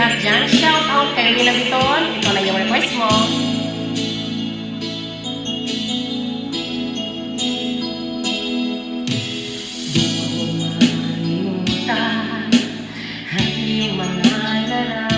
lahat dyan, shout out kay Willa Biton. Ito na yung request mo. Di ko malimutan ang iyong mga lalaki.